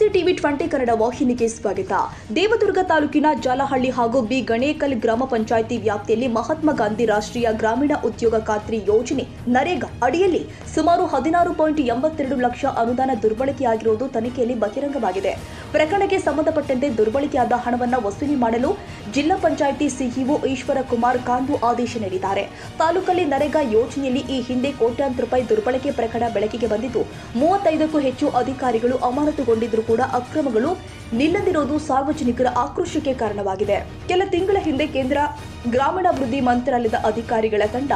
ನಮಸ್ತೆ ಟಿವಿ 20 ಕನ್ನಡ ವಾಹಿನಿಗೆ ಸ್ವಾಗತ. ದೇವದುರ್ಗ ತಾಲೂಕಿನ ಜಾಲಹಳ್ಳಿ ಹಾಗೂ ಬಿ ಗಣೇಕಲ್ ಗ್ರಾಮ ಪಂಚಾಯಿತಿ ವ್ಯಾಪ್ತಿಯಲ್ಲಿ ಮಹಾತ್ಮ ಗಾಂಧಿ ರಾಷ್ಟ್ರೀಯ ಗ್ರಾಮೀಣ ಉದ್ಯೋಗ ಖಾತ್ರಿ ಯೋಜನೆ ನರೇಗಾ ಅಡಿಯಲ್ಲಿ ಸುಮಾರು 16.82 ಲಕ್ಷ ಅನುದಾನ ದುರ್ಬಳಕೆಯಾಗಿರುವುದು ತನಿಖೆಯಲ್ಲಿ ಬಹಿರಂಗವಾಗಿದೆ. ಪ್ರಕರಣಕ್ಕೆ ಸಂಬಂಧಪಟ್ಟಂತೆ ದುರ್ಬಳಕೆಯಾದ ಹಣವನ್ನು ವಸೂಲಿ ಮಾಡಲು ಜಿಲ್ಲಾ ಪಂಚಾಯಿತಿ ಸಿಇಒ ಈಶ್ವರ ಕುಮಾರ್ ಕಾಂದು ಆದೇಶ ನೀಡಿದ್ದಾರೆ. ತಾಲೂಕಲ್ಲಿ ನರೇಗಾ ಯೋಜನೆಯಲ್ಲಿ ಈ ಹಿಂದೆ ಕೋಟ್ಯಾಂತರ ರೂಪಾಯಿ ದುರ್ಬಳಕೆ ಪ್ರಕರಣ ಬೆಳಕಿಗೆ ಬಂದಿದ್ದು 35ಕ್ಕೂ ಹೆಚ್ಚು ಅಧಿಕಾರಿಗಳು ಅಮಾನತುಗೊಂಡಿದ್ದರೂ ಕೂಡ ಅಕ್ರಮಗಳು ನಿಲ್ಲದಿರುವುದು ಸಾರ್ವಜನಿಕರ ಆಕ್ರೋಶಕ್ಕೆ ಕಾರಣವಾಗಿದೆ. ಕೆಲ ತಿಂಗಳ ಹಿಂದೆ ಕೇಂದ್ರ ಗ್ರಾಮೀಣಾಭಿವೃದ್ಧಿ ಮಂತ್ರಾಲಯದ ಅಧಿಕಾರಿಗಳ ತಂಡ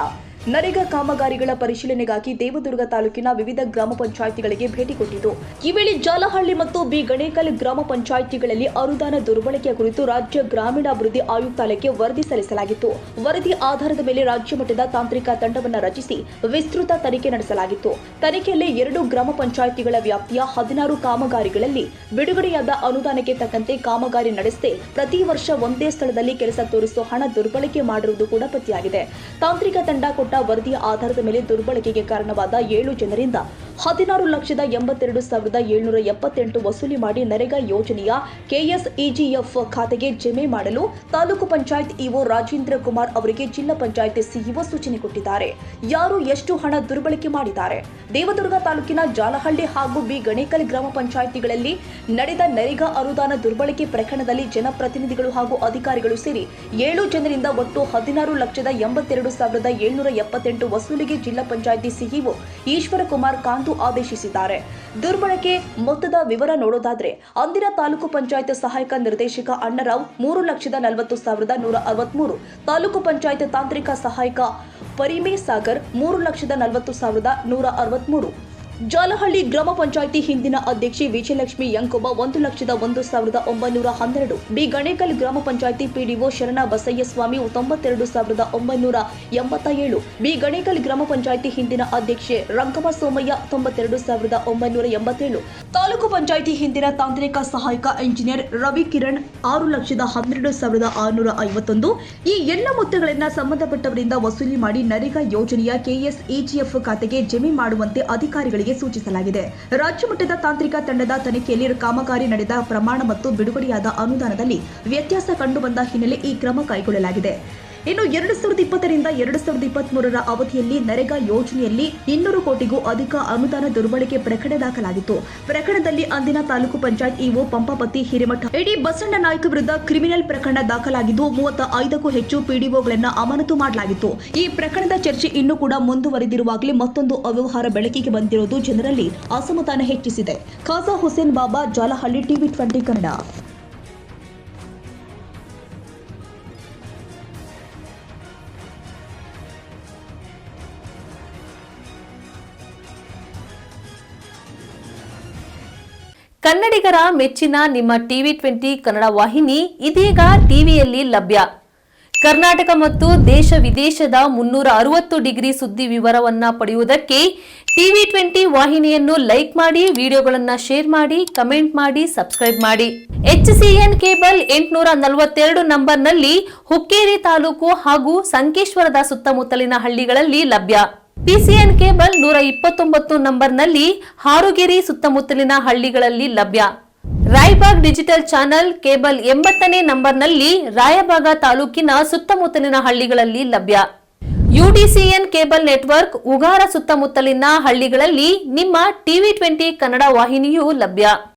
ನರೇಗಾ ಕಾಮಗಾರಿಗಳ ಪರಿಶೀಲನೆಗಾಗಿ ದೇವದುರ್ಗ ತಾಲೂಕಿನ ವಿವಿಧ ಗ್ರಾಮ ಪಂಚಾಯಿತಿಗಳಿಗೆ ಭೇಟಿ ಕೊಟ್ಟಿತು. ಈ ವೇಳೆ ಜಾಲಹಳ್ಳಿ ಮತ್ತು ಬಿ ಗಣೇಕಲ್ ಗ್ರಾಮ ಪಂಚಾಯಿತಿಗಳಲ್ಲಿ ಅನುದಾನ ದುರ್ಬಳಕೆಯ ಕುರಿತು ರಾಜ್ಯ ಗ್ರಾಮೀಣಾಭಿವೃದ್ಧಿ ಆಯುಕ್ತಾಲಯಕ್ಕೆ ವರದಿ ಸಲ್ಲಿಸಲಾಗಿತ್ತು. ವರದಿ ಆಧಾರದ ಮೇಲೆ ರಾಜ್ಯ ಮಟ್ಟದ ತಾಂತ್ರಿಕ ತಂಡವನ್ನು ರಚಿಸಿ ವಿಸ್ತೃತ ತನಿಖೆ ನಡೆಸಲಾಗಿತ್ತು. ತನಿಖೆಯಲ್ಲಿ 2 ಗ್ರಾಮ ಪಂಚಾಯಿತಿಗಳ ವ್ಯಾಪ್ತಿಯ 16 ಕಾಮಗಾರಿಗಳಲ್ಲಿ ಬಿಡುಗಡೆಯಾದ ಅನುದಾನಕ್ಕೆ ತಕ್ಕಂತೆ ಕಾಮಗಾರಿ ನಡೆಸದೆ ಪ್ರತಿ ವರ್ಷ ಒಂದೇ ಸ್ಥಳದಲ್ಲಿ ಕೆಲಸ ತೋರಿಸುವ ಹಣ ದುರ್ಬಳಕೆ ಮಾಡಿರುವುದು ಕೂಡ ಪತ್ತೆಯಾಗಿದೆ. ತಾಂತ್ರಿಕ ತಂಡ ವರದಿಯ ಆಧಾರದ ಮೇಲೆ ದುರ್ಬಳಕೆಗೆ ಕಾರಣವಾದ 7 ಜನರಿಂದ 16,82,778 ವಸೂಲಿ ಮಾಡಿ ನರೇಗಾ ಯೋಜನೆಯ ಕೆಎಸ್ಇಜಿಎಫ್ ಖಾತೆಗೆ ಜಮೆ ಮಾಡಲು ತಾಲೂಕು ಪಂಚಾಯತ್ ಇಒ ರಾಜೇಂದ್ರ ಕುಮಾರ್ ಅವರಿಗೆ ಜಿಲ್ಲಾ ಪಂಚಾಯತ್ ಸಿಇಒ ಸೂಚನೆ ಕೊಟ್ಟಿದ್ದಾರೆ. ಯಾರು ಎಷ್ಟು ಹಣ ದುರ್ಬಳಕೆ ಮಾಡಿದ್ದಾರೆ? ದೇವದುರ್ಗ ತಾಲೂಕಿನ ಜಾಲಹಳ್ಳಿ ಹಾಗೂ ಬಿ ಗಣೇಕಲ್ ಗ್ರಾಮ ಪಂಚಾಯಿತಿಗಳಲ್ಲಿ ನಡೆದ ನರೇಗಾ ಅನುದಾನ ದುರ್ಬಳಕೆ ಪ್ರಕರಣದಲ್ಲಿ ಜನಪ್ರತಿನಿಧಿಗಳು ಹಾಗೂ ಅಧಿಕಾರಿಗಳು ಸೇರಿ 7 ಜನರಿಂದ ಒಟ್ಟು 16,82,778 ವಸೂಲಿಗೆ ಜಿಲ್ಲಾ ಪಂಚಾಯಿತಿ ಸಿಇಒ ಈಶ್ವರ ಕುಮಾರ್ ಕಾಂತು ಆದೇಶಿಸಿದ್ದಾರೆ. ದುರ್ಬಳಕೆ ಮೊತ್ತದ ವಿವರ ನೋಡೋದಾದ್ರೆ ಅಂದಿನ ತಾಲೂಕು ಪಂಚಾಯತ್ ಸಹಾಯಕ ನಿರ್ದೇಶಕ ಅಣ್ಣರಾವ್ 3,40,163, ತಾಲೂಕು ಪಂಚಾಯತ್ ತಾಂತ್ರಿಕ ಸಹಾಯಕ ಪರಿಮೇ ಸಾಗರ್ 3,40,163, ಜಾಲಹಳ್ಳಿ ಗ್ರಾಮ ಪಂಚಾಯಿತಿ ಹಿಂದಿನ ಅಧ್ಯಕ್ಷೆ ವಿಜಯಲಕ್ಷ್ಮಿ ಯಂಕೊಬ್ಬ 1,01,912, ಬಿ ಗಣೇಕಲ್ ಗ್ರಾಮ ಪಂಚಾಯಿತಿ ಪಿಡಿಒ ಶರಣ ಬಸಯ್ಯಸ್ವಾಮಿ 92,987, ಬಿ ಗಣೇಕಲ್ ಗ್ರಾಮ ಪಂಚಾಯಿತಿ ಹಿಂದಿನ ಅಧ್ಯಕ್ಷೆ ರಂಗಮ್ಮ ಸೋಮಯ್ಯ 92,987, ತಾಲೂಕು ಪಂಚಾಯಿತಿ ಹಿಂದಿನ ತಾಂತ್ರಿಕ ಸಹಾಯಕ ಇಂಜಿನಿಯರ್ ರವಿ ಕಿರಣ್ 6,12,651. ಈ ಎಲ್ಲ ಮೊತ್ತಗಳನ್ನು ಸಂಬಂಧಪಟ್ಟವರಿಂದ ವಸೂಲಿ ಮಾಡಿ ನರೇಗಾ ಯೋಜನೆಯ ಕೆಎಸ್ಇಜಿಎಫ್ ಖಾತೆಗೆ ಜಮೆ ಮಾಡುವಂತೆ ಅಧಿಕಾರಿಗಳಿಗೆ ಸೂಚಿಸಲಾಗಿದೆ. ರಾಜ್ಯ ಮಟ್ಟದ ತಾಂತ್ರಿಕ ತಂಡದ ತನಿಖೆಯಲ್ಲಿ ಕಾಮಗಾರಿ ನಡೆದ ಪ್ರಮಾಣ ಮತ್ತು ಬಿಡುಗಡೆಯಾದ ಅನುದಾನದಲ್ಲಿ ವ್ಯತ್ಯಾಸ ಕಂಡುಬಂದ ಹಿನ್ನೆಲೆ ಈ ಕ್ರಮ ಕೈಗೊಳ್ಳಲಾಗಿದೆ. ಇನ್ನು 2020 ರಿಂದ 2023 ಅವಧಿಯಲ್ಲಿ ನರೇಗಾ ಯೋಜನೆಯಲ್ಲಿ 200 ಕೋಟಿಗೂ ಅಧಿಕ ಅನುದಾನ ದುರ್ಬಳಕೆ ಪ್ರಕರಣ ದಾಖಲಾಗಿತ್ತು. ಪ್ರಕರಣದಲ್ಲಿ ಅಂದಿನ ತಾಲೂಕು ಪಂಚಾಯತ್ ಇಒ ಪಂಪಾಪತಿ ಹಿರೇಮಠ ಎಡಿ ಬಸಣ್ಣ ನಾಯ್ಕ ವಿರುದ್ಧ ಕ್ರಿಮಿನಲ್ ಪ್ರಕರಣ ದಾಖಲಾಗಿದ್ದು 35ಕ್ಕೂ ಹೆಚ್ಚು ಪಿಡಿಒಗಳನ್ನು ಅಮಾನತು ಮಾಡಲಾಗಿತ್ತು. ಈ ಪ್ರಕರಣದ ಚರ್ಚೆ ಇನ್ನೂ ಕೂಡ ಮುಂದುವರೆದಿರುವಾಗಲೇ ಮತ್ತೊಂದು ಅವ್ಯವಹಾರ ಬೆಳಕಿಗೆ ಬಂದಿರುವುದು ಜನರಲ್ಲಿ ಅಸಮಾಧಾನ ಹೆಚ್ಚಿಸಿದೆ. ಖಾಜಾ ಹುಸೇನ್ ಬಾಬಾ, ಜಾಲಹಳ್ಳಿ, ಟಿವಿ 20 ಕನ್ನಡ. ಕನ್ನಡಿಗರ ಮೆಚ್ಚಿನ ನಿಮ್ಮ ಟಿವಿ 20 ಕನ್ನಡ ವಾಹಿನಿ ಇದೀಗ ಟಿವಿಯಲ್ಲಿ ಲಭ್ಯ. ಕರ್ನಾಟಕ ಮತ್ತು ದೇಶ ವಿದೇಶದ 360 ಡಿಗ್ರಿ ಸುದ್ದಿ ವಿವರವನ್ನ ಪಡೆಯುವುದಕ್ಕೆ ಟಿವಿ 20 ವಾಹಿನಿಯನ್ನು ಲೈಕ್ ಮಾಡಿ, ವಿಡಿಯೋಗಳನ್ನು ಶೇರ್ ಮಾಡಿ, ಕಮೆಂಟ್ ಮಾಡಿ, ಸಬ್ಸ್ಕ್ರೈಬ್ ಮಾಡಿ. HCN ಕೇಬಲ್ 842 ನಂಬರ್ನಲ್ಲಿ ಹುಕ್ಕೇರಿ ತಾಲೂಕು ಹಾಗೂ ಸಂಕೇಶ್ವರದ ಸುತ್ತಮುತ್ತಲಿನ ಹಳ್ಳಿಗಳಲ್ಲಿ ಲಭ್ಯ. PCN ಕೇಬಲ್ 129 ನಂಬರ್ನಲ್ಲಿ ಹಾರುಗೆರೆ ಸುತ್ತಮುತ್ತಲಿನ ಹಳ್ಳಿಗಳಲ್ಲಿ ಲಭ್ಯ. ರಾಯಬಾಗ್ ಡಿಜಿಟಲ್ ಚಾನೆಲ್ ಕೇಬಲ್ 80ನೇ ನಂಬರ್ನಲ್ಲಿ ರಾಯಬಾಗ ತಾಲೂಕಿನ ಸುತ್ತಮುತ್ತಲಿನ ಹಳ್ಳಿಗಳಲ್ಲಿ ಲಭ್ಯ. UDCN ಕೇಬಲ್ ನೆಟ್ವರ್ಕ್ ಉಗಾರ ಸುತ್ತಮುತ್ತಲಿನ ಹಳ್ಳಿಗಳಲ್ಲಿ ನಿಮ್ಮ ಟಿವಿ 20 ಕನ್ನಡ ವಾಹಿನಿಯೂ ಲಭ್ಯ.